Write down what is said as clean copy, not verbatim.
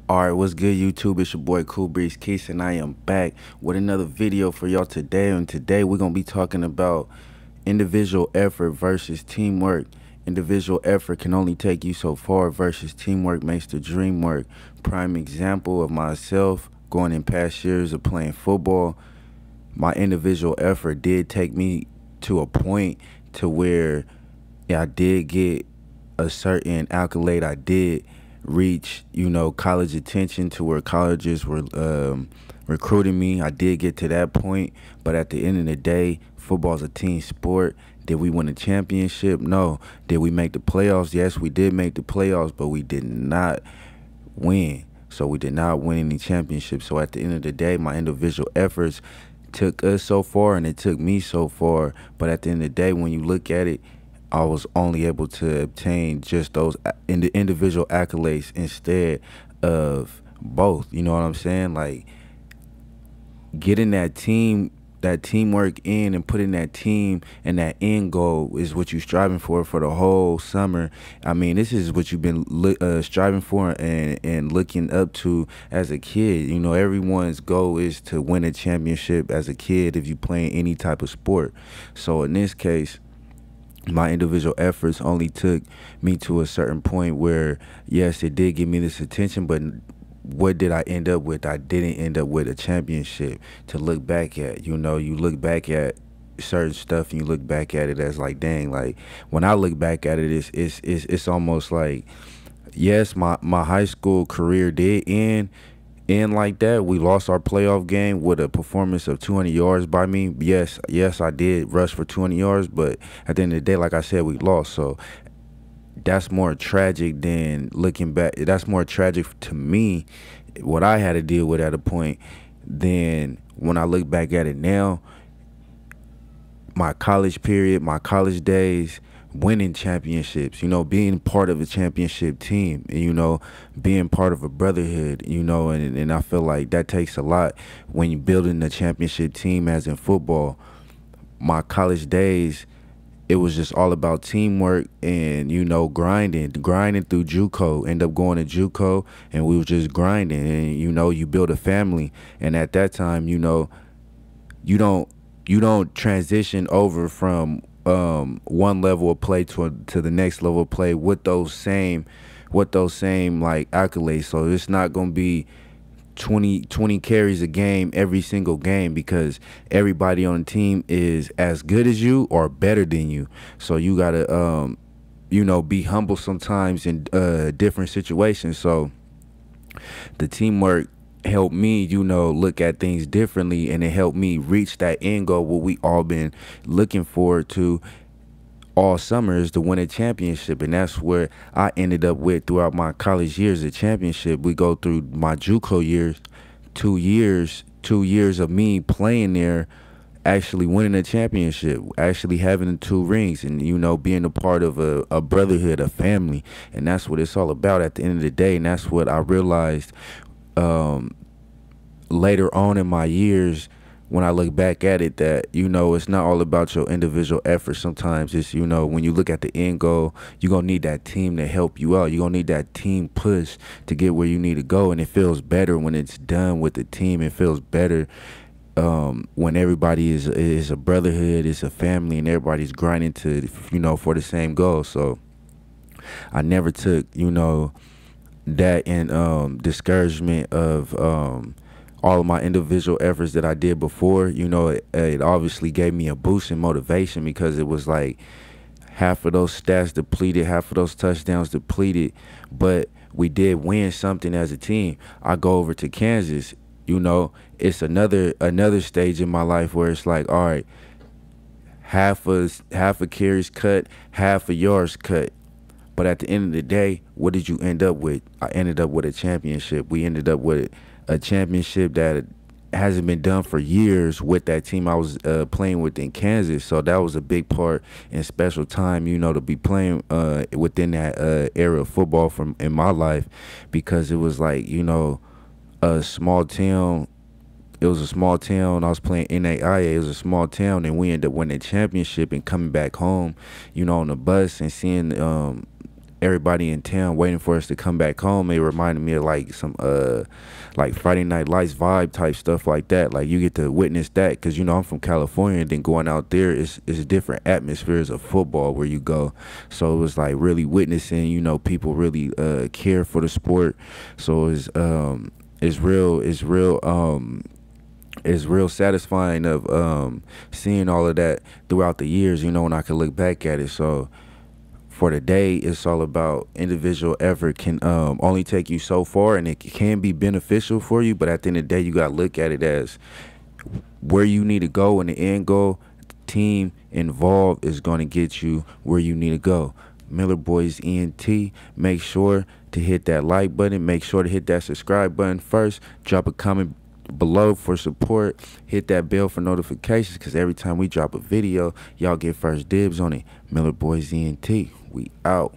Alright, what's good YouTube? It's your boy CoolBreezeQuis and I am back with another video for y'all today. And today we're going to be talking about individual effort versus teamwork. Individual effort can only take you so far versus teamwork makes the dream work. Prime example of myself going in past years of playing football. My individual effort did take me to a point to where I did get a certain accolade. I did reach, college attention to where colleges were recruiting me. I did get to that point, but at the end of the day, football's a team sport. Did we win a championship? No. Did we make the playoffs? Yes, we did make the playoffs, but we did not win. So we did not win any championships. So at the end of the day, my individual efforts took us so far and it took me so far. But at the end of the day, when you look at it, I was only able to obtain just those individual accolades instead of both. You know what I'm saying? Like, getting that teamwork in and putting that team and that end goal is what you're striving for the whole summer. I mean, this is what you've been striving for and looking up to as a kid. You know, everyone's goal is to win a championship as a kid if you play any type of sport. So in this case, my individual efforts only took me to a certain point where, yes, it did give me this attention, but what did I end up with? I didn't end up with a championship to look back at. You know, you look back at certain stuff and you look back at it as like, dang, like when I look back at it, it's almost like, yes, my high school career did end like that. We lost our playoff game with a performance of 200 yards by me. Yes, I did rush for 200 yards, but at the end of the day, like I said, we lost. So that's more tragic than looking back. That's more tragic to me, what I had to deal with at a point, than when I look back at it now. My college period, my college days, winning championships, being part of a championship team, and, being part of a brotherhood, and I feel like that takes a lot when you're building a championship team, as in football. My college days, it was just all about teamwork and, grinding through JUCO. End up going to JUCO, and we was just grinding, and, you build a family. And at that time, you don't transition over from one level of play to the next level of play with those same like accolades. So it's not gonna be 20 carries a game every single game, because everybody on the team is as good as you or better than you. So you gotta be humble sometimes in different situations. So the teamwork helped me, look at things differently, and it helped me reach that end goal, what we all been looking forward to all summer, is to win a championship. And that's where I ended up with throughout my college years, a championship. We go through my JUCO years, 2 years of me playing there, actually winning a championship, actually having the 2 rings, and being a part of a brotherhood, a family. And that's what it's all about at the end of the day. And that's what I realized later on in my years, when I look back at it, that it's not all about your individual effort. Sometimes it's, when you look at the end goal, you're gonna need that team to help you out. You're gonna need that team push to get where you need to go. And it feels better when it's done with the team. It feels better when everybody is a brotherhood, it's a family, and everybody's grinding to, for the same goal. So I never took, that in discouragement of all of my individual efforts that I did before. It obviously gave me a boost in motivation, because it was like half of those stats depleted, half of those touchdowns depleted, but we did win something as a team. I go over to Kansas, it's another stage in my life where it's like, all right, half a carries cut, half a yards cut. But at the end of the day, what did you end up with? I ended up with a championship. We ended up with a championship that hasn't been done for years with that team I was playing with in Kansas. So that was a big part and special time, to be playing within that era of football in my life, because it was like, a small town. It was a small town. I was playing NAIA. It was a small town, and we ended up winning a championship and coming back home, on the bus and seeing everybody in town waiting for us to come back home. It reminded me of like some like Friday Night Lights vibe type stuff like that. Like you get to witness that, because you know I'm from California, and then going out there is different atmospheres of football where you go. So it was like really witnessing, you know, people really care for the sport. So it's real satisfying of seeing all of that throughout the years, you know, when I can look back at it. So for the day, it's all about individual effort can only take you so far, and it can be beneficial for you, but at the end of the day, you got to look at it as where you need to go, and the end goal, the team involved is going to get you where you need to go. Millerboyzent, make sure to hit that like button, make sure to hit that subscribe button first, drop a comment below for support, hit that bell for notifications, because every time we drop a video, y'all get first dibs on it. Millerboyzent, we out.